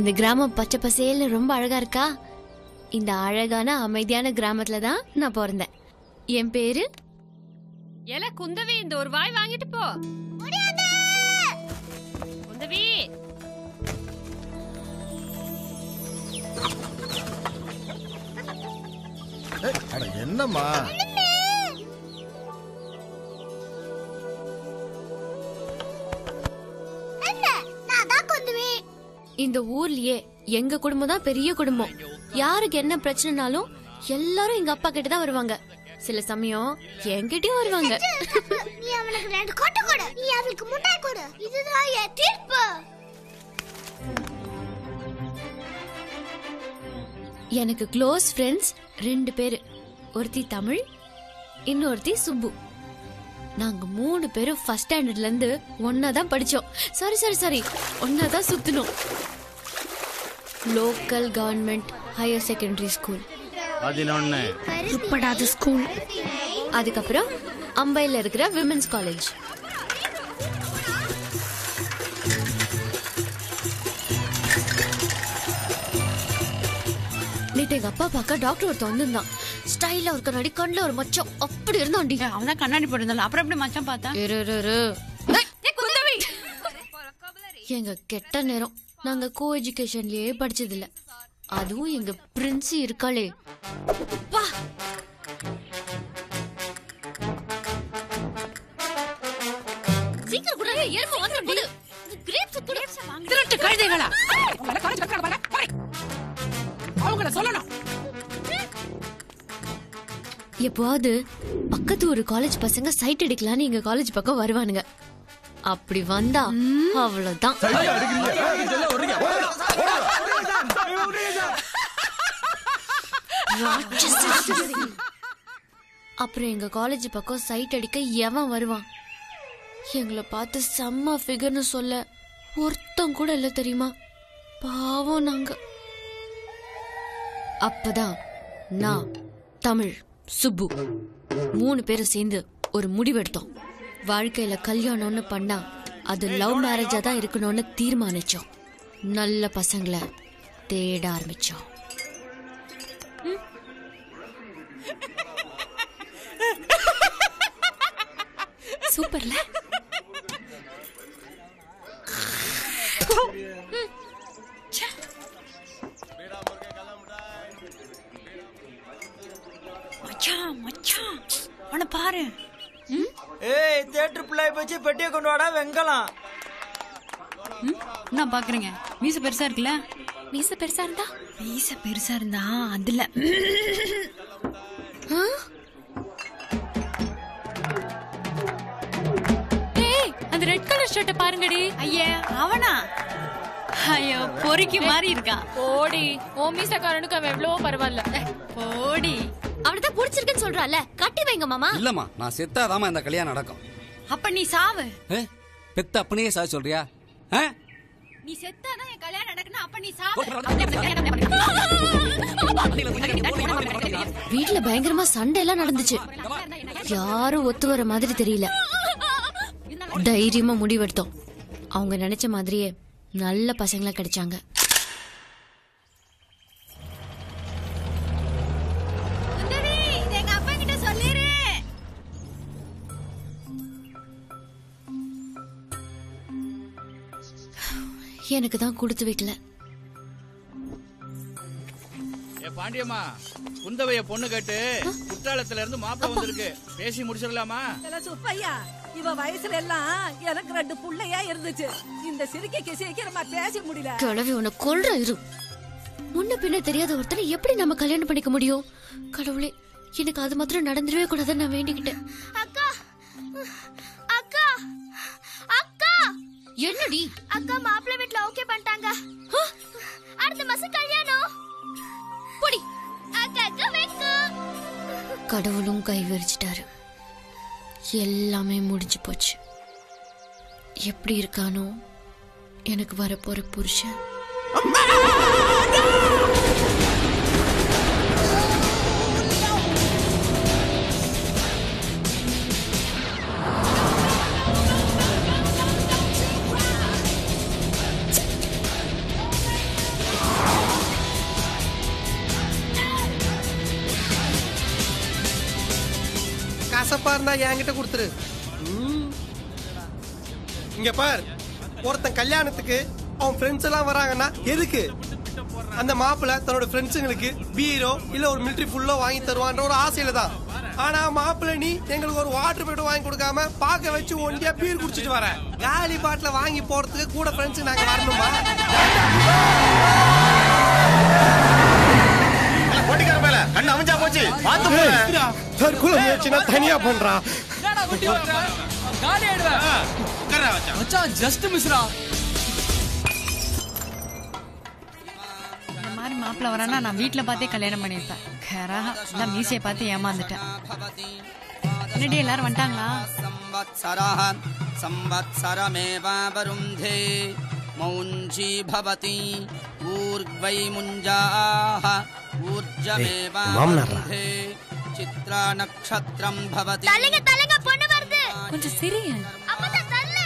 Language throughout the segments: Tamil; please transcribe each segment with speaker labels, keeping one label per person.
Speaker 1: இந்த கிராமம் பச்சை பசேல்னு ரொம்ப அழகா இருக்கா. இந்த அழகான அமைதியான கிராமத்துல தான் நான் பிறந்தேன். என் பேரு
Speaker 2: ஏல குந்தவி, இந்த ஒரு வாய் வாங்கிட்டு போ. குந்தவி,
Speaker 3: என்னம்மா
Speaker 1: இந்த ஊர்லயே எங்க குடும்பம் தான் பெரிய குடும்பம். யாருக்கு என்ன பிரச்சனைனாலும் எல்லாரும் எங்க அப்பா கிட்ட தான் வருவாங்க. சில சமயம் என்கிட்டயும் வருவாங்க.
Speaker 4: நீ அவனுக்கு 2 கொட்டை கொடு, நீ அவளுக்கு முட்டை கொடு. இதுதான் என் தீர்ப்பு.
Speaker 1: எனக்கு க்ளோஸ் ஃப்ரெண்ட்ஸ் 2 பேரு. ஒருத்தி தமிழ், இன்னொருத்தி சுப்பு. நாங்க 3 பேரும் ஃபர்ஸ்ட் ஸ்டாண்டர்ட்ல இருந்து ஒன்னா தான் படிச்சோம். சாரி ஒன்னா தான் சுத்தினோம். Local government higher secondary school,
Speaker 5: 11
Speaker 1: உப்படாத ஸ்கூல். அதுக்கப்புறம் அம்பைல இருக்கிற விமென்ஸ் காலேஜ். நேத்து எங்க அப்பா பார்க்க டாக்டர் ஒருத்தன் வந்திருந்தான். ஸ்டைலா ஒரு கண்ணாடி, கண்ணுல ஒரு மச்சம், அப்படி இருந்தாண்டி.
Speaker 2: அவன் தான் கண்ணாடி போட்டிருந்தாலும் அப்புறம் எப்படி மச்சான் பார்த்தா?
Speaker 1: எங்க கெட்ட நேரம். நாங்க கோ எஜுகேஷன்லயே படிச்சது இல்ல. அதுவும் எங்க பிரின்ஸ் இருக்காளே, வா சீக்கிரம் கூட ஏர்ம வந்துடு. கிரேப்ஸ் கூட
Speaker 2: திருட்டு கழுதைகளா, அவங்கள சொல்லணும்.
Speaker 1: எப்போது பக்கத்து ஒரு காலேஜ் பசங்க சைட் அடிக்கலான்னு எங்க காலேஜ் பக்கம் வருவானுங்க. அப்படி வந்தா அவ்வளவுதான். அப்புறம் எங்க காலேஜ் பக்கம் சைட் அடிக்க எவன் வருவான்? எங்களை பார்த்து செம்ம ஃபிகர்னு சொல்ல ஒருத்தம் கூட இல்ல தெரியுமா? பாவம் நாங்க. அப்பதான் நான், தமிழ், சுப்பு 3 பேரும் சேர்ந்து ஒரு முடிவெடுத்தோம். வாழ்க்கையில கல்யாணம்னு பண்ணா அது லவ் மேரேஜா தான் இருக்கணும்னு தீர்மானிச்சோம். நல்ல பசங்களை தேட ஆரம்பிச்சோம். சூப்பர்ல.
Speaker 2: மச்சான் மச்சான் அவனை பாரு.
Speaker 6: ஏய், தியேட்டர் பிள்ளை வச்சு பெட்டியை கொண்டு வாடா வெங்கலாம்.
Speaker 2: என்ன பாக்குறீங்க? மீச பெருசா இருக்குல்ல?
Speaker 1: மீச பெருசா இருந்தா?
Speaker 2: மீச பெருசா இருந்தா அதுல அந்த ரெட் கலர் ஷர்ட்ட பாருங்கடி. ஐயே அவனா? ஐயோ பொறுக்கி மாதிரி இருக்கான். ஓடி ஓ மீசக்காரனுக்கு அவன் எவ்வளவோ பரவாயில்ல. ஓடி
Speaker 1: அவனதான் புடிச்சிருக்குன்னு சொல்றால, கட்டி வைங்க மாமா.
Speaker 7: இல்லம்மா, நான் செத்தாதாமா இந்த கல்யாணம் நடக்கும்.
Speaker 2: அப்ப நீ சாவு.
Speaker 7: பெத்த அப்பனையே சாவு சொல்றியா?
Speaker 2: நீ செத்தாதான் என் கல்யாணம் நடக்கணும். அப்ப நீ சாவு.
Speaker 1: வீட்டுல பயங்கரமா சண்டை எல்லாம் நடந்துச்சு. யாரும் ஒத்து வர மாதிரி தெரியல. தைரியமா முடிவெடுத்தோம். அவங்க நினைச்ச மாதிரியே நல்ல பசங்களா கிடைச்சாங்க. எனக்கு தான் கொடுத்து வைக்கல.
Speaker 5: பாண்டியம்மா, குந்தவைய பொண்ணு கேட்டு குற்றாலத்துல இருந்து மாப்பிள்ளை வந்திருக்கு. பேசி முடிச்சிடலாமா?
Speaker 8: சுப்பையா, இவ வயசுல எல்லாம் எனக்கு 2 புள்ளையா இருந்துச்சு. இந்த சிரிக்கைக்கு சீக்கிரமா பேச முடியல.
Speaker 1: கிழவி உன்னை கொல்ற இரு. முன்ன பின்ன தெரியாத ஒருத்தனை எப்படி நம்ம கல்யாணம் பண்ணிக்க முடியும்? கடவுளே, எனக்கு அது மாத்திரம் நடந்துடவே கூடாதுன்னு நான் வேண்டிக்கிட்டேன்.
Speaker 4: அக்கா அக்கா அக்கா,
Speaker 1: என்னடி?
Speaker 4: அக்கா மாப்பிள்ளை வீட்ல ஓகே பண்ணிட்டாங்க. அடுத்த மாசம் கல்யாணம்.
Speaker 1: போடி.
Speaker 4: அக்கா அக்கா வெக்கு.
Speaker 1: கடவுளும் கை விரிச்சிட்டாரு. எல்லாமே முடிஞ்சு போச்சு. எப்படி இருக்கானோ எனக்கு வரப்போற புருஷன்.
Speaker 9: கசப்பா இருந்தா என்கிட்ட கொடுத்துரு. இங்க பார், ஒருத்தன் கல்யாணத்துக்கு அவன் ஃப்ரெண்ட்ஸ் எல்லாம் வராங்கன்னா எதுக்கு? அந்த மாப்பிள்ள தன்னோட ஃப்ரெண்ட்ஸுங்களுக்கு பீரோ இல்ல ஒரு மிலிட்டரி ஃபுல்லோ வாங்கி தருவான்ற ஒரு ஆசையில தான். ஆனா மாப்பிள்ள நீ எங்களுக்கு ஒரு வாட்டர் பாட்டில் வாங்கி கொடுக்காம பாக்க வச்சு ஒண்டியா பீர் குடிச்சிட்டு வர. காலி பாட்டில வாங்கி போறதுக்கு கூட ஃப்ரெண்ட்ஸ் நாங்க வரணுமா?
Speaker 3: கண்ணு அமைஞ்சா போச்சு.
Speaker 9: தற்கொலை முயற்சினா தனியா பண்றா.
Speaker 2: இந்த மாதிரி மாப்பிள்ள வரானா நான் வீட்டுல பார்த்தே கல்யாணம் பண்ணிருப்பேன். மீசைய பார்த்து ஏமாந்துட்டேன். என்னடி எல்லாரும் வந்துட்டாங்களா?
Speaker 10: சம்வத்சரமேவாவருந்தே மௌஞ்சி பவதி ஊர்வை முஞ்சாஹ ஊர்ஜமேவாவருந்தே சித்ரா நக்ஷத்ரம் பவதி.
Speaker 4: தள்ளுங்க தள்ளுங்க, பொண்ணு வருது.
Speaker 2: கொஞ்சம் சிரிங்க.
Speaker 4: அப்பதான் தள்ளு.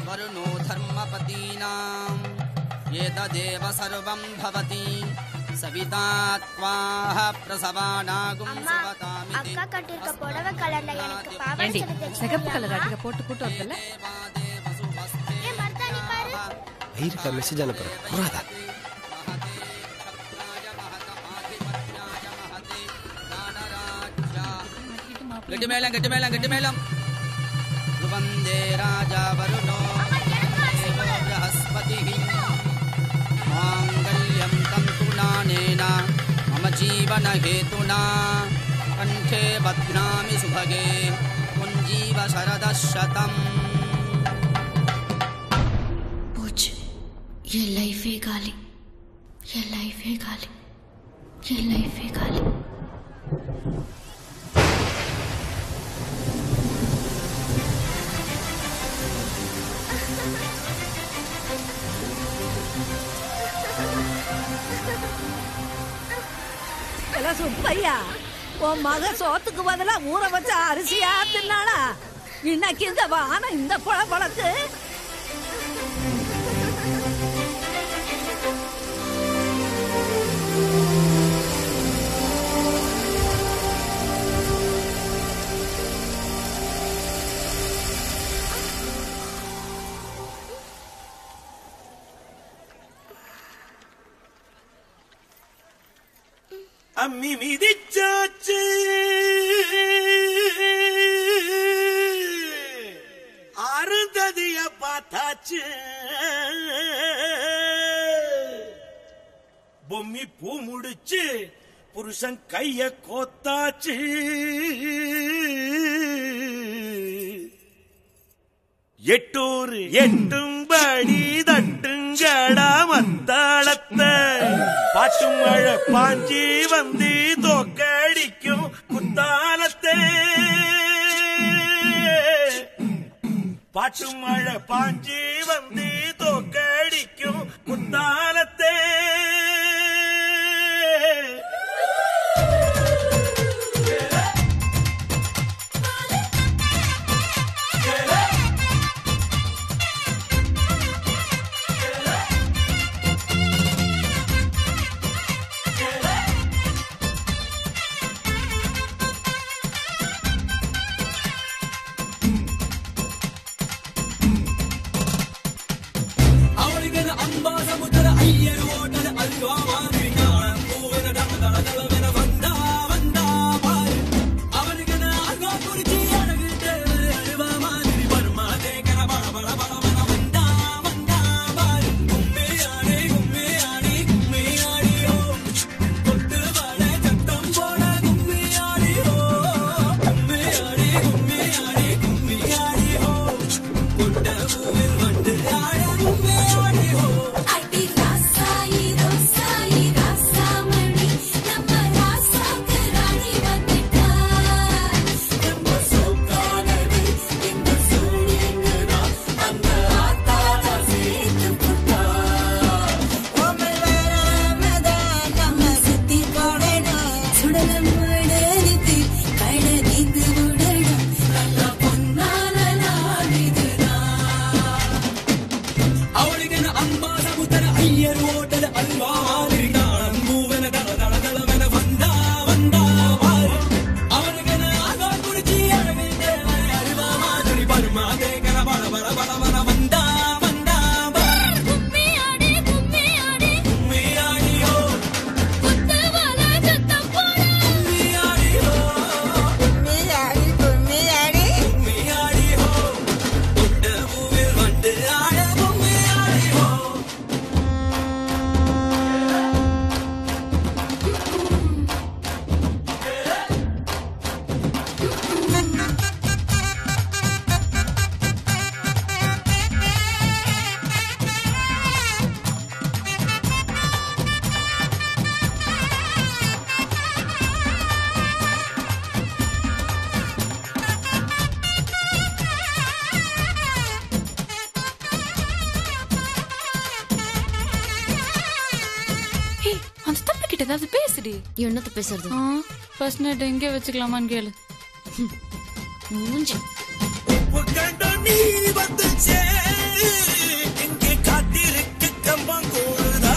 Speaker 10: வருணோ தர்மபதீனாம் ஏததேவ சர்வம் பவதி சவிதா த்வாஹ பிரசவானாகும் சுவதாமிதி.
Speaker 4: அக்கா கட்டிருக்க புடவை கலர்ல எனக்கு பாவாடை
Speaker 8: ஏண்டி
Speaker 4: சட்டை
Speaker 8: சிகப்பு கலர் அடிக்க போட்டு கூட்டு வரல?
Speaker 4: ஏ மர்தானி பாரு.
Speaker 9: ஐயருக்கா மெசேஜ் அனுப்புறேன். புராதா
Speaker 10: கெட்டு மேலம் கெட்டு மேலம் கெட்டு மேலம் ருவந்தே ராஜா வருணோ பிரஹஸ்பதிஹி மாங்கல்யம் தந்துநானேன மம ஜீவன ஹேதுனா கண்டே பத்னாமி சுபகே புஞ்சீவ சரதசதம்.
Speaker 1: போச்சு, என் லைஃபே காலி, என் லைஃபே காலி, என் லைஃபே காலி.
Speaker 8: சுப்பையா, உன் மக சோத்துக்கு பதிலா ஊற வச்ச அரிசியா தின்னாளா? இன்னைக்கு இந்த வானம் இந்த பழப்பழக்கு.
Speaker 11: அம்மி மிதிச்சாச்சு அருந்ததிய பார்த்தாச்சு பொம்மி பூ முடிச்சு புருஷன் கைய கோத்தாச்சு எட்டூர் எட்டும்படி தட்டுங்கடா மத்தாளத்தை பாட்டு மழை பாஞ்சி வந்து தோக்கடிக்கும் குத்தாலத்தை பாட்டு மழை பாஞ்சி வந்து தோக்கடிக்கும் குத்தாலத்தை
Speaker 2: அந்த தம்பி கிட்ட ஏதாவது பேசுடி.
Speaker 1: என்னத்த பேசுறது?
Speaker 2: ஃபர்ஸ்ட் நைட் எங்கே வச்சுக்கலாமான்னு கேளு.
Speaker 1: மூஞ்சி
Speaker 11: நீ வந்துச்சே இங்கே காத்திருக்கு கம்பங்கூழுதா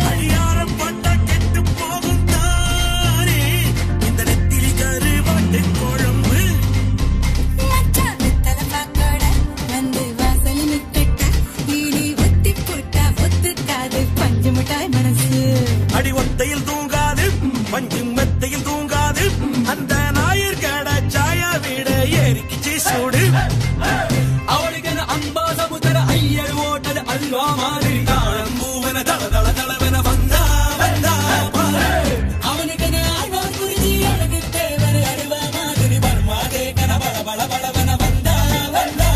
Speaker 11: அடியாரம் பட்ட கெட்டு போகும் தானே இந்த நெத்திலி கரு வாட்டு குழம்பு
Speaker 12: வந்து வாசல் நிக்கட்ட இடி ஒத்தி போட்டா ஒத்துக்காது பஞ்சு மிட்டாய் மனசு.
Speaker 11: அடி ஒத்தையில் தூங்காது பஞ்சு மெத்தையில் தூங்காது அந்த ஞாயிறு கடை சாயா விட ஏறிக்கிச்சு சூடு அவளுக்கு அன்பா சமுத்திர ஐயர் ஓட்டது அல்வா மாதிரி தாழம் பூவன தள தள தளவன வந்தா வந்தா அவனுக்கு ஆழ்வார் குறிஞ்சி அழகு தேவர் அருவா மாதிரி பர்மாதே கன பல பல பலவன வந்தா வந்தா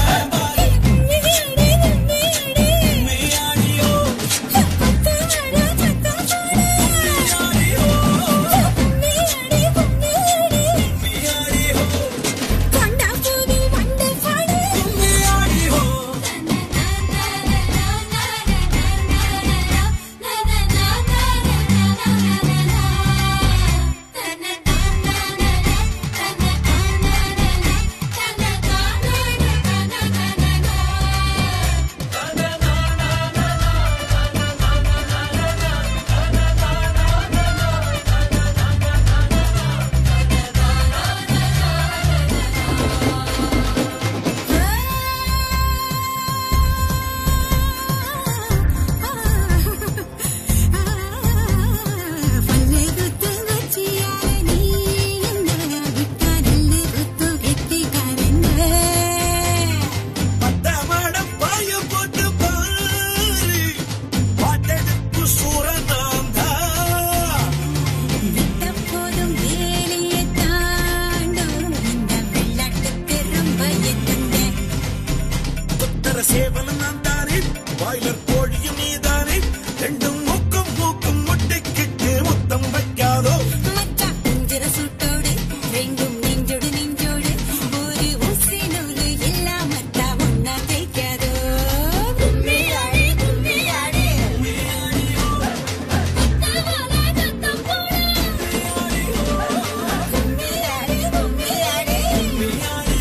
Speaker 11: சேவலும் நான் தானே பாய்லர் கோழியும் நீதானே ரெண்டும் மூக்கும் மூக்கும் முட்டைக்கிட்டு முத்தம் வைக்காதோ
Speaker 12: சுட்டோடு ரெண்டும் நெஞ்சோடு நெஞ்சோடு ஒரு ஊசி நூலு இல்லாமத்தா ஒன்னா தைக்காதோ. கும்மியாடி கும்மியாடி கும்மியாடி கும்மியாடி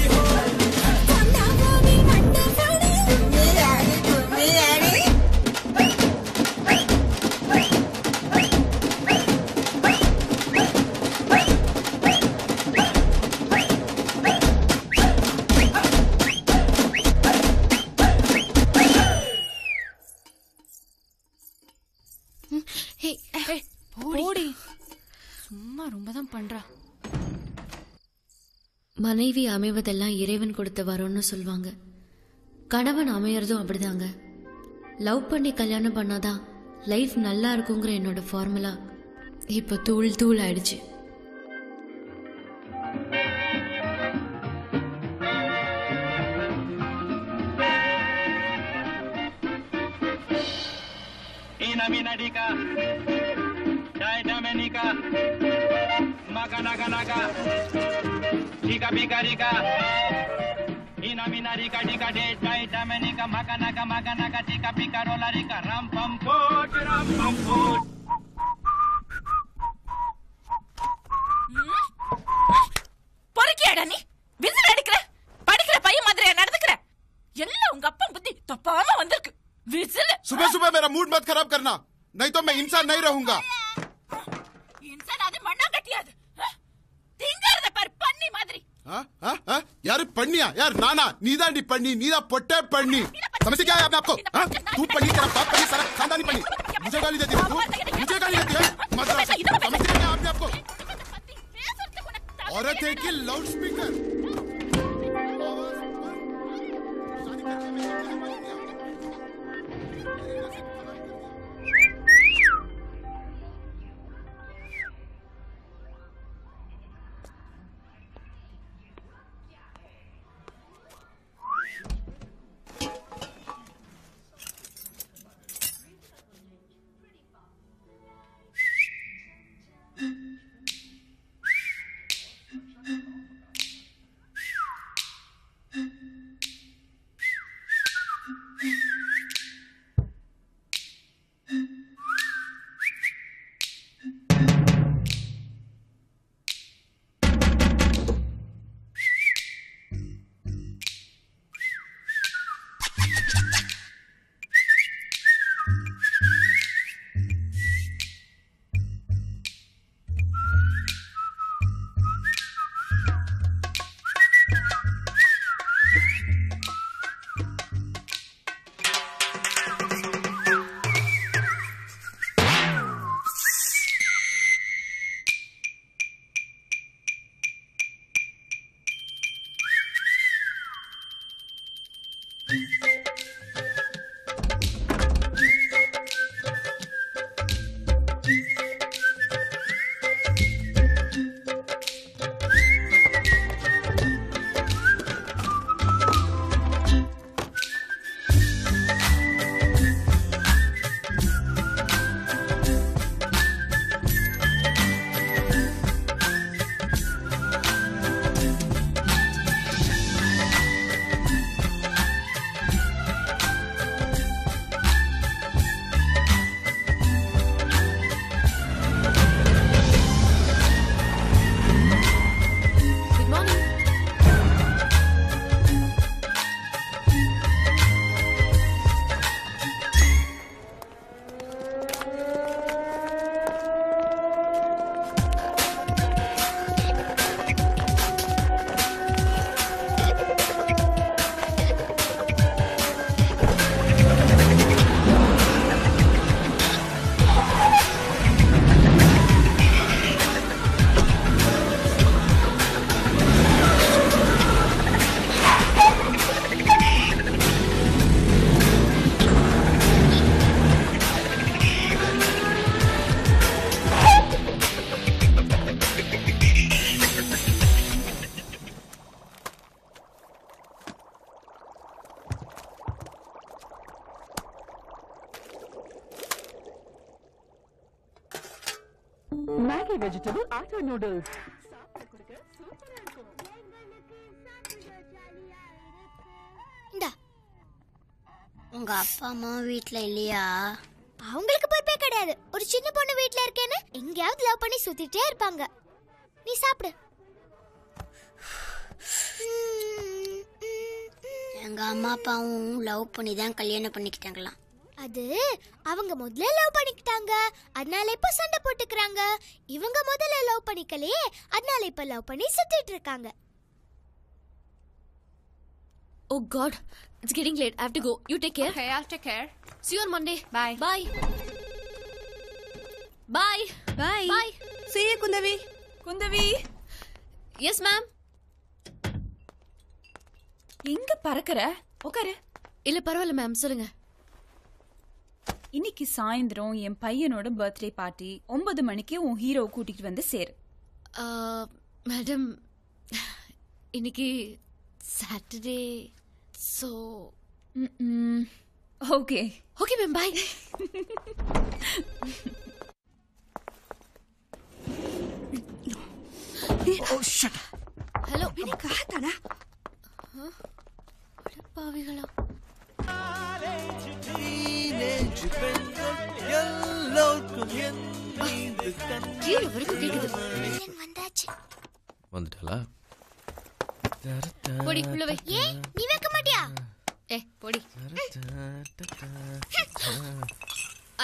Speaker 12: கொண்டா போவி மண்டை போடு கும்மியாடி கும்மியாடி
Speaker 2: போடி. சும்மா ரொம்ப தான் பண்றா.
Speaker 1: மனைவி அமைவதெல்லாம் இறைவன் கொடுத்த வரம்னு சொல்லுவாங்க. கணவன் அமையறதும் அப்படிதாங்க. லவ் பண்ணி கல்யாணம் பண்ணாதான் லைஃப் நல்லா இருக்குங்கிற என்னோட ஃபார்முலா இப்ப தூள் தூள் ஆயிடுச்சு.
Speaker 5: Minaminadika, Daidamenika, Makanaka, Tika Pikarika, Inaminarika, Dika, Daidamenika, Makanaka, Tika Pikarolarika, Rampam Food, Rampam Food.
Speaker 8: பொறுக்கியாடா நீ? விசில் அடிக்கிற படிக்கிற பையன் மாதிரியா நடந்துக்கிற? எல்லாம் உங்க அப்பா புத்தி தப்பாம வந்திருக்கு. विजिल
Speaker 3: सुबह सुबह मेरा मूड मत खराब करना, नहीं तो मैं इंसान नहीं रहूंगा.
Speaker 8: इंसान आदि मरना कटियाद तिंगरद पर पन्नी मादरी.
Speaker 3: यार पन्निया यार नाना नीदा पन्नी नीदा पोटे पन्नी समझे क्या है आपने आपको? तू पन्नी तेरा बाप पन्नी सारा खानदानी पन्नी. मुझे गाली देती है तू, मुझे गाली देती है. मतलब समझते क्या आपने आपको? औरत है कि loud speaker.
Speaker 13: Vegetable auto noodles.
Speaker 4: உங்க அப்பா அம்மா வீட்ல இல்லையா? அவங்களுக்கு பொறுப்பே கிடையாது. ஒரு சின்ன பொண்ணு வீட்ல இருக்கேன்னு எங்கேயாவது லவ் பண்ணி சுத்திட்டே இருப்பாங்க. நீ சாப்பிடு. எங்க அம்மா அப்பாவும் லவ் பண்ணி தான் கல்யாணம் பண்ணிக்கிட்டாங்களாம். அது அவங்க முதல்ல லவ் பண்ணிக்கிட்டாங்க, அதனால இப்ப சண்டை போட்டுக்கிறாங்க. இவங்க முதல்ல லவ் பண்ணிக்கலையே, அதனால இப்ப லவ் பண்ணி சுத்திட்டு இருக்காங்க.
Speaker 1: Oh God, it's getting late. I have to go. You take care.
Speaker 2: Okay, I'll take care.
Speaker 1: See you on Monday.
Speaker 2: Bye.
Speaker 1: Bye. Bye.
Speaker 14: Bye.
Speaker 1: Bye.
Speaker 14: See you, Kundavi.
Speaker 2: Kundavai.
Speaker 1: Yes, ma'am.
Speaker 2: எங்க பறக்கற? உட்காரு.
Speaker 1: இல்ல பரவாயில்ல மேம், சொல்லுங்க.
Speaker 2: இன்னைக்கு சாயந்தரம் என் பையனோட பர்த்டே பார்ட்டி 9 மணிக்கு உன் ஹீரோ கூட்டிட்டு வந்து சேரு.
Speaker 1: மேடம், இன்னைக்கு Saturday, so
Speaker 2: okay.
Speaker 1: Okay ma'am, bye.
Speaker 14: Oh shit.
Speaker 1: Hello.
Speaker 14: मैंने कहा था ना.
Speaker 1: अरे पाविகளா. கீழே வரைக்கும் கேக்குது.
Speaker 4: வந்தாச்சு.
Speaker 15: வந்துட்டலா?
Speaker 1: போடி உள்ள வை.
Speaker 4: ஏய், நீ வைக்க மாட்டியா?
Speaker 1: போடி.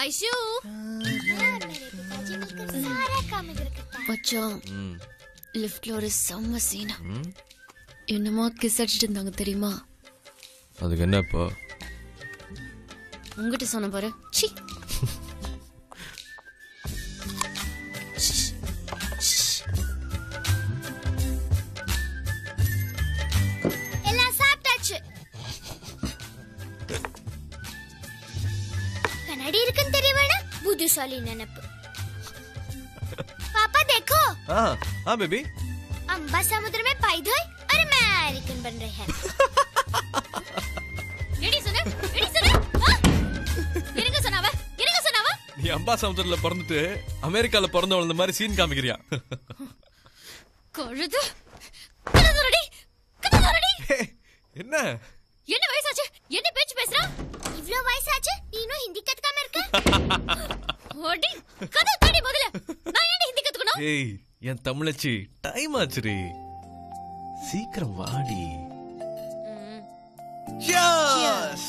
Speaker 1: ஐஷு. மச்சான், லிஃப்ட்ல ஒரு செம்ம சீனா. என்னமா கிஸ் அடிச்சிட்டு இருந்தாங்க தெரியுமா?
Speaker 15: அதுக்கு என்ன இப்போ?
Speaker 1: உங்ககிட்ட சொன்ன பாரு. சி.
Speaker 4: எல்லாம் சாப்பிட்டாச்சு. கண்ணாடி இருக்குன்னு தெரிய வேணா, புத்திசாலி நினைப்பு. पापा देखो.
Speaker 15: हाँ बेबी.
Speaker 4: अम्बा समुद्र में पाई धोई और अमेरिकन बन रहे हैं.
Speaker 1: எடி சொன்ன? என்னங்க சொன்னாவ?
Speaker 15: நீ அம்பா சமுத்திரத்துல பிறந்துட்டு அமெரிக்கால பிறந்து வளர்ந்த மாதிரி சீன் காமிக்கிறியா?
Speaker 1: கழுது.
Speaker 15: என்ன
Speaker 1: வயசாச்சு? என்ன பேச்சு பேசுறா?
Speaker 4: இவ்ளோ வயசாச்சு, நீ இன்னும் ஹிந்தி கத்துக்காம இருக்க?
Speaker 1: ஓடி கதை தடி முதல்ல. நான் ஏன் ஹிந்தி கத்துக்கணும்?
Speaker 15: ஏய், என் தமிழச்சி, டைம் ஆச்சுடி. சீக்கிரம் வாடி. Cheers.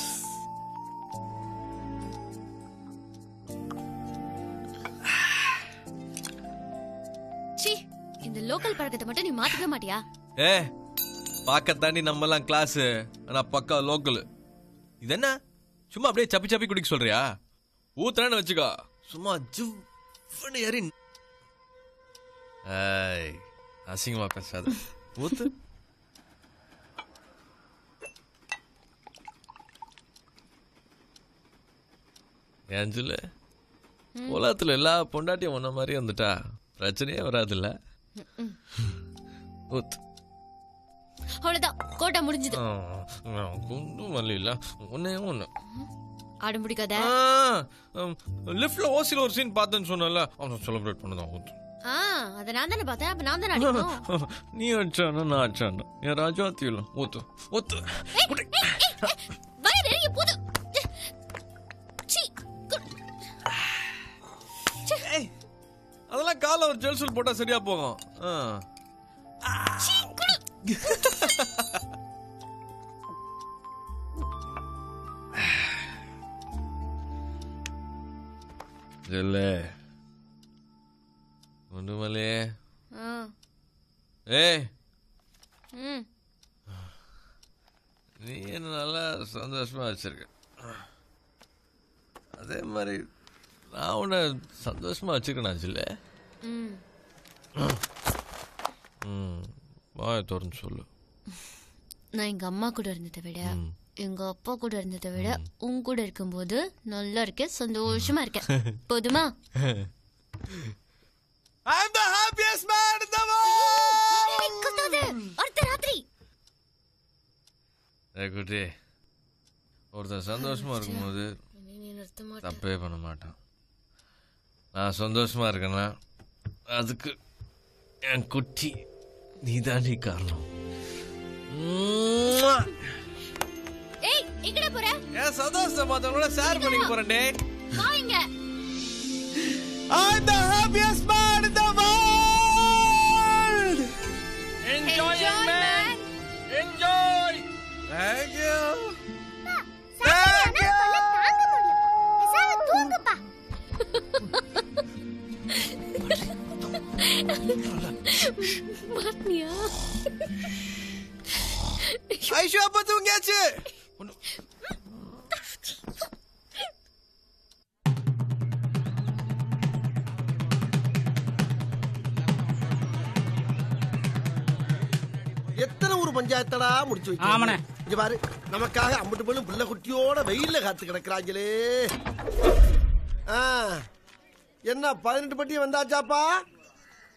Speaker 1: சி, இந்த லோக்கல் பழக்கத்தை மட்டும் நீ மாத்திக்க மாட்டியா?
Speaker 15: பாக்கத்தாண்டி நம்ம எல்லாம் கிளாஸ், ஆனா பக்கா லோக்கல். இது என்ன சும்மா அப்படியே சப்பி சப்பி குடிக்க சொல்றியா? ஊத்துறேன்னு வச்சுக்கோ, சும்மா ஜிவ்னு ஏறி. ஏய், அசிங்கமா பேசாத. ஊத்து. ஏஞ்சல, உலகத்துல எல்லா பொண்டாட்டியும் ஒன்ன மாதிரி வந்துட்டா பிரச்சனையே வராதுல்ல. ஊத்து.
Speaker 1: அவ்வளவுதான், கோட்டா முடிஞ்சது.
Speaker 15: குண்டு மல்லி இல்ல, ஒன்னே ஒண்ணு.
Speaker 1: ஆட முடிக்காத.
Speaker 15: லிஃப்ட்ல ஓசில ஒரு சீன் பார்த்தேன்னு சொன்னல, அவன் செலிப்ரேட் பண்ணதான். ஊத்து.
Speaker 1: அத நான் தானே பார்த்தேன், அப்ப நான் தானே அடிக்கணும்.
Speaker 15: நீ அடிச்சானா நான் அடிச்சானா, என் ராஜா தீல. ஊத்து ஊத்து.
Speaker 1: வயிறு எரிய போது.
Speaker 15: அதெல்லாம் கால ஒரு ஜெல்சூல் போட்டா சரியா போகும். ஜெல்லே ஒன்றுமலே. ஏய், நீ என்ன நல்லா சந்தோஷமா வச்சிருக்க, அதே மாதிரி நான் உன்னை சந்தோஷமா வச்சிருக்கேன். ஜில்லே, வாய திறந்து சொல்லு.
Speaker 1: நான் எங்க அம்மா கூட இருந்ததை விட, எங்க அப்பா கூட இருந்ததை விட, உன் கூட இருக்கும்போது நல்லா இருக்கேன், சந்தோஷமா இருக்கேன். போதுமா?
Speaker 15: I'm the happiest man in the world.
Speaker 4: குத்தாத, அடுத்த ராத்திரி.
Speaker 15: குட்டி, ஒருத்தன் சந்தோஷமா இருக்கும்போது தப்பே பண்ண மாட்டான். நான் சந்தோஷமா இருக்கேன்னா அதுக்கு என் குட்டி நீதாண்டி காரணம்.
Speaker 1: ஏய் எங்கடா போற?
Speaker 15: ஏன் சந்தோஷத்தை மத்தவங்களோட ஷேர் பண்ணிக்க போறேன்டே.
Speaker 1: வா இங்க.
Speaker 11: I'm the happiest man in the world.
Speaker 5: Enjoy man. Enjoy.
Speaker 15: Thank you.
Speaker 4: Thank you. தாங்க முடியல. பேசாம தூங்குப்பா.
Speaker 1: மாட்னியா?
Speaker 9: ஐஷு அப்பா தூங்கியாச்சு. எத்தனை ஊர் பஞ்சாயத்தடா முடிச்சு வைக்க. இங்க பாரு, நமக்காக அம்பட்டு போலும் பிள்ளை குட்டியோட வெயில்ல காத்து கிடக்குறாங்களே. என்ன 18 பட்டி வந்தாச்சாப்பா?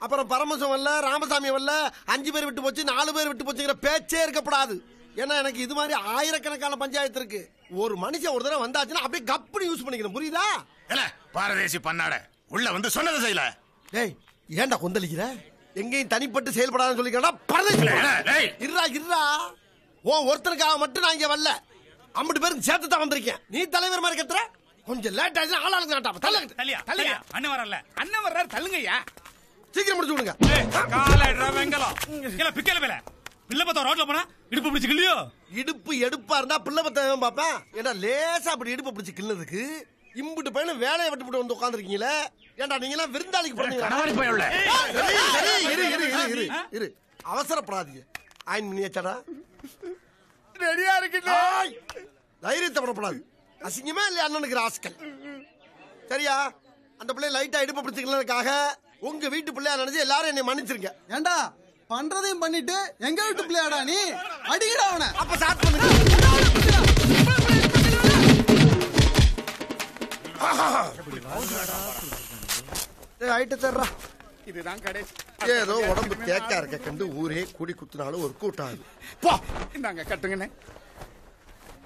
Speaker 9: அப்புறம் பரமசம் வரல, ராமசாமி வரல, 5 பேர் விட்டு போச்சு, 4 பேர் விட்டு போச்சுங்கிற பேச்சே இருக்கப்படாது. ஏன்னா எனக்கு இது மாதிரி ஆயிரக்கணக்கான பஞ்சாயத்து இருக்கு. ஒரு மனுஷன் ஒரு தடவை வந்தாச்சுன்னா அப்படியே கப்புனு யூஸ் பண்ணிக்கணும், புரியுதா?
Speaker 3: பாரதேசி பண்ணாட உள்ள வந்து சொன்னதை செய்யல.
Speaker 9: டேய் ஏன்டா கொந்தளிக்கிற? எங்கேயும் தனிப்பட்டு செயல்படாதுன்னு சொல்லிக்கிறா. இருடா ஓ ஒருத்தருக்காக மட்டும் நான் இங்க வரல, 50 பேருக்கு சேர்த்து தான் வந்திருக்கேன். நீ தலைவர் மாதிரி கத்துற. கொஞ்சம் லேட் ஆயிடுச்சு, ஆளாளுங்க
Speaker 5: தள்ளியா அண்ணன் வரல. அண்ணன் வர்றாரு, தள்ளுங்கய்யா.
Speaker 9: சீக்கிரம் முடிச்சு விடுங்க.
Speaker 5: காலைடா வெங்கலம் இல்ல பிக்கல மேல பிள்ளை பத்த ரோட்ல போனா இடுப்பு பிடிச்சு கிள்ளியோ.
Speaker 9: இடுப்பு எடுப்பா இருந்தா பிள்ளை பத்த பாப்பேன். ஏன்னா லேசா அப்படி இடுப்பு பிடிச்சு கிள்ளதுக்கு இம்புட்டு பையனும் வேலையை விட்டு வந்து உட்காந்துருக்கீங்களே. ஏன்டா நீங்க எல்லாம் விருந்தாளிக்கு போறீங்க. இரு அவசரப்படாதீங்க. ஆயின் பண்ணியாச்சாடா?
Speaker 3: ரெடியா இருக்கு.
Speaker 9: தைரியத்தை படப்படாது. அசிங்கமே இல்லையா அண்ணனுக்கு ராஸ்கல். சரியா? அந்த பிள்ளை லைட்டா இடுப்பு பிடிச்சிக்கிறதுக்காக உங்க வீட்டு பிள்ளையா நினைச்சு எல்லாரும் என்னை மன்னிச்சிருங்க.
Speaker 13: ஏண்டா பண்றதையும் பண்ணிட்டு எங்க வீட்டு பிள்ளையாடா நீ? அடிக்கடா அவனை.
Speaker 9: அப்ப ஸ்டார்ட் பண்ணுங்க.
Speaker 3: இதுதான் கடைசி.
Speaker 9: ஏதோ உடம்பு தேக்கா இருக்க கண்டு ஊரே கூடி குத்துனாலும் ஒரு கூட்டாது.
Speaker 3: இந்தாங்க கட்டுங்கண்ணே.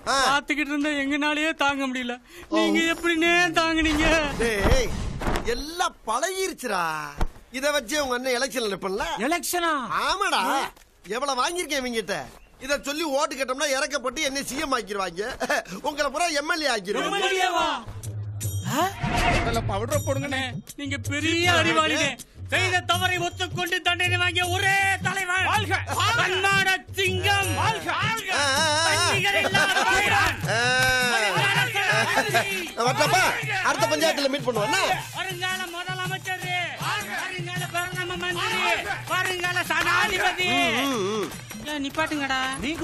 Speaker 5: பாத்துக்கிட்டு இருந்தா எங்கனாலயே தாங்க முடியல. நீங்க எப்படினே தாங்குனீங்க?
Speaker 9: டேய் எல்லாம் பழகிருச்சுடா. இத வச்சு உங்க அண்ணன் எலெக்ஷன்ல நிப்பல.
Speaker 5: எலெக்ஷனா?
Speaker 9: ஆமாடா. எவ்வளவு வாங்கியிருக்கேன் இவங்கிட்ட. இத சொல்லி ஓட்டு கேட்டோம்னா இறக்கப்பட்டு என்ன சிஎம் ஆக்கிடுவாங்க. உங்களை பூரா எம்எல்ஏ ஆக்கிடுவாங்க.
Speaker 3: பவுடர் போடுங்கண்ணே.
Speaker 5: நீங்க பெரிய அறிவாளினே. செய்த தவறை ஒத்துக்கொண்டு தண்டனை வாங்கிய ஒரே தலைவர். கர்நாடக சிங்கம்.
Speaker 9: அடுத்த பஞ்சாயத்துல மீட் பண்ணுவோம்.
Speaker 5: வருங்கால முதலமைச்சர், வருங்கால பிரதம மந்திரி, வருங்கால சனாதிபதி. நிப்பாட்டுங்கடா. நீங்க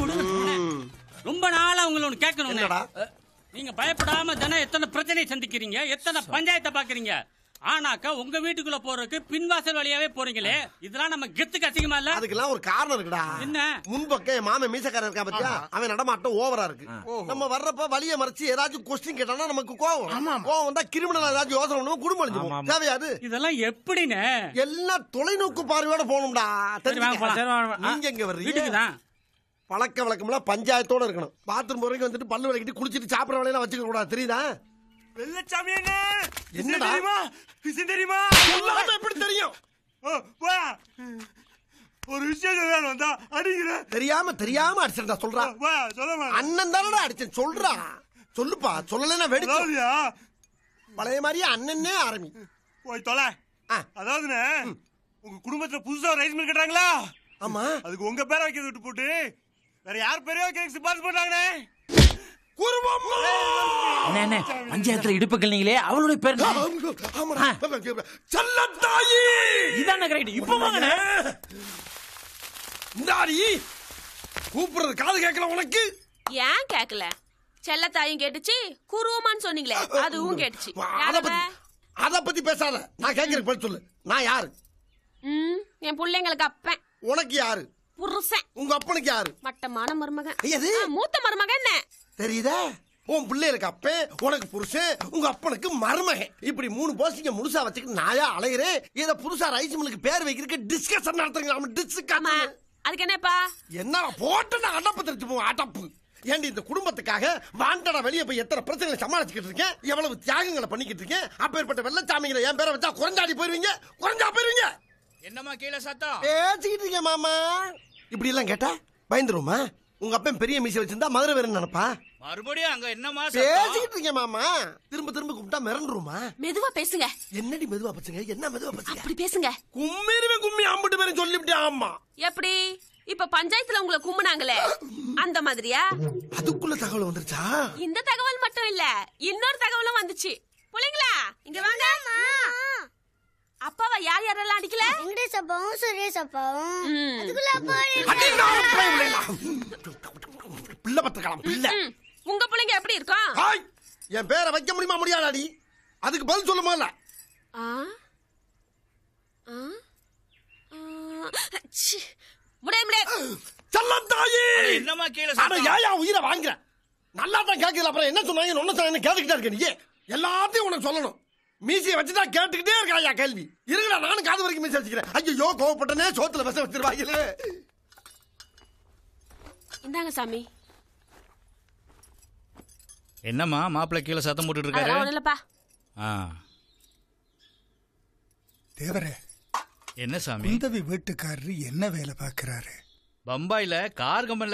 Speaker 5: ரொம்ப நாளா உங்களை ஒண்ணு கேட்கணும். நீங்க பயப்படாம தானே எத்தனை பிரச்சனை சந்திக்கிறீங்க, எத்தனை பஞ்சாயத்தை பாக்குறீங்க. ஆனாக்கா உங்க வீட்டுக்குள்ள போறதுக்கு பின்வாசல் வழியாவே போறீங்களே, இதெல்லாம் நம்ம கெத்துக்கு அசிங்கமா இல்ல?
Speaker 9: அதுக்கெல்லாம் ஒரு காரணம் இருக்குடா. என்ன? முன்பக்க என் மாமன் மீசக்காரன் இருக்கா பத்தியா, அவன் நடமாட்டம் ஓவரா இருக்கு. நம்ம வர்றப்ப வழிய மறைச்சு ஏதாச்சும் கொஸ்டின் கேட்டானா நமக்கு கோவம் வந்தா கிரிமினல் ஏதாச்சும் யோசனை பண்ணுவோம், குடும்பம் அழிஞ்சுவோம். தேவையாது
Speaker 5: இதெல்லாம் எப்படின்னு
Speaker 9: எல்லாம் தொலைநோக்கு பார்வையோட போகணும்டா. நீங்க எங்க வர்றீங்க? பழக்க வழக்கம்லாம் பஞ்சாயத்தோட இருக்கணும். பாத்ரூம் போறதுக்கு வந்துட்டு பல்லு விளக்கிட்டு குளிச்சிட்டு சாப்பிடற வேலையெல்லாம் வச்சுக்க கூடாது, தெரியுதா?
Speaker 11: வெள்ளச்சாமி
Speaker 9: என்னடா
Speaker 11: விஷயம் தெரியுமா?
Speaker 9: எப்படி தெரியும்?
Speaker 11: ஒரு விஷயம் வந்தா அடிக்கிற
Speaker 9: தெரியாம அடிச்சா சொல்றா. அண்ணன் தானடா அடிச்சேன், சொல்றா. சொல்லுப்பா. சொல்லலைன்னா வெடிச்சு பழைய மாதிரியே அண்ணனே ஆரம்பி
Speaker 11: போய் தொலை. அதாவதுண்ணே, உங்க குடும்பத்துல புதுசா ரைஸ் மில் கட்டுறாங்களா?
Speaker 9: ஆமா.
Speaker 11: அதுக்கு உங்க பேரை வைக்க விட்டு போட்டு வேற யார் பேரையோ கேக் சிபாரிசு பண்றாங்கண்ணே.
Speaker 16: பஞ்சாயத்துல இடுப்பு கிள்னீங்களே, அவளுடைய பேர்
Speaker 11: செல்லத்தாயி.
Speaker 16: இதான கரெக்ட். இப்ப வாங்கண்ணே.
Speaker 9: இந்தாடி கூப்பிடுறது காது கேட்கல உனக்கு?
Speaker 17: ஏன் கேட்கல? செல்லத்தாயும் கேட்டுச்சு, குருவமான்னு சொன்னீங்களே அதுவும் கேட்டுச்சு.
Speaker 9: அத பத்தி பேசாத. நான் கேட்கறேன், பதில் சொல்லு. நான் யாரு?
Speaker 17: என் பிள்ளைங்களுக்கு அப்பன்.
Speaker 9: உனக்கு யாரு?
Speaker 17: புருஷன்.
Speaker 9: உங்க அப்பனுக்கு யாரு?
Speaker 17: மட்டமான மருமகன்.
Speaker 9: மூத்த மருமகன். என்ன தெரியுதா? உன் பிள்ளைகளுக்கு அப்பன், உனக்கு புருஷன், உங்க அப்பனுக்கு மருமகன். இப்படி 3 போஸ்டிங்க முழுசா வச்சுக்கிட்டு நாயா அலைகிறேன். இத புதுசா ரைஸ் மில்லுக்கு பேர் வைக்கிறதுக்கு டிஸ்கஷன் நடத்துறீங்க.
Speaker 17: அதுக்கு என்னப்பா?
Speaker 9: என்ன போட்டு நான் அடப்பு தெரிச்சு போவோம். அடப்பு
Speaker 18: ஏண்டி இந்த குடும்பத்துக்காக வாண்டடா வெளியே போய் எத்தனை பிரச்சனைகளை சமாளிச்சுக்கிட்டு இருக்கேன், எவ்வளவு தியாகங்களை பண்ணிக்கிட்டு இருக்கேன். அப்பேற்பட்ட வெள்ளச்சாமிகளை என் பேரை வச்சா குறைஞ்சாடி போயிருவீங்க, குறைஞ்சா போயிருவீங்க.
Speaker 10: என்னம்மா கீழே சத்தம்?
Speaker 18: பேசிக்கிட்டு இருக்கேன் மாமா. இப்படி எல்லாம் கேட்டா பயந்துருமா? உங்க அப்பன் பெரிய மீசை வச்சிருந்தா மதுரை வேற நினைப்பா.
Speaker 10: மறுபடியும் அங்க என்னமா
Speaker 18: பேசிக்கிட்டு இருக்கேன் மாமா. திரும்ப திரும்ப கூப்பிட்டா மிரண்டுருமா?
Speaker 17: மெதுவா பேசுங்க.
Speaker 18: என்னடி மெதுவா பேசுங்க? என்ன மெதுவா பேசுங்க?
Speaker 17: அப்படி பேசுங்க.
Speaker 18: கும்மிருவே கும்மி அம்பிட்டு பேரும் சொல்லிவிட்டேன். ஆமா.
Speaker 17: எப்படி இப்ப பஞ்சாயத்துல உங்களை கும்பினாங்களே அந்த மாதிரியா?
Speaker 18: அதுக்குள்ள தகவல் வந்துருச்சா?
Speaker 17: இந்த தகவல் மட்டும் இல்ல, இன்னொரு தகவலும் வந்துச்சு. புள்ளைங்களா இங்க வாங்க. அப்பாவை யார் யாரெல்லாம் அடிக்கல?
Speaker 4: வெங்கடேஷ் அப்பாவும் சுரேஷ் அப்பாவும். அதுக்குள்ள
Speaker 18: பிள்ளை பத்திரக்கலாம் பிள்ளை.
Speaker 17: உங்க பிள்ளைங்க எப்படி இருக்கும்?
Speaker 18: என் பேரை வைக்க முடியுமா முடியாதாடி? அதுக்கு பதில் சொல்லுமா?
Speaker 10: என்னமா கீழே
Speaker 18: உயிரை வாங்குற நல்லா தான் கேட்கல. அப்புறம் என்ன சொன்னாங்க ஒன்னு கேட்டுக்கிட்டே இருக்க. நீ எல்லாத்தையும் உனக்கு சொல்லணும். மீசியை வச்சுதான் கேட்டுக்கிட்டே இருக்காயா கேள்வி. இருங்கடா நானும் காது வரைக்கும் மீசி வச்சுக்கிறேன். ஐயோ கோவப்பட்டனே, சோத்துல விஷம் வச்சிருவாங்களே.
Speaker 17: இந்தாங்க சாமி.
Speaker 10: என்னம்மா மாப்பிள்ளை கீழே சத்தம் போட்டுட்டு இருக்காரு?
Speaker 19: தேவரே,
Speaker 10: என்ன சாமி?
Speaker 19: குந்தவி வீட்டுக்காரரு என்ன வேலை பார்க்கிறாரு?
Speaker 10: பம்பாயில கார் கம்பெனி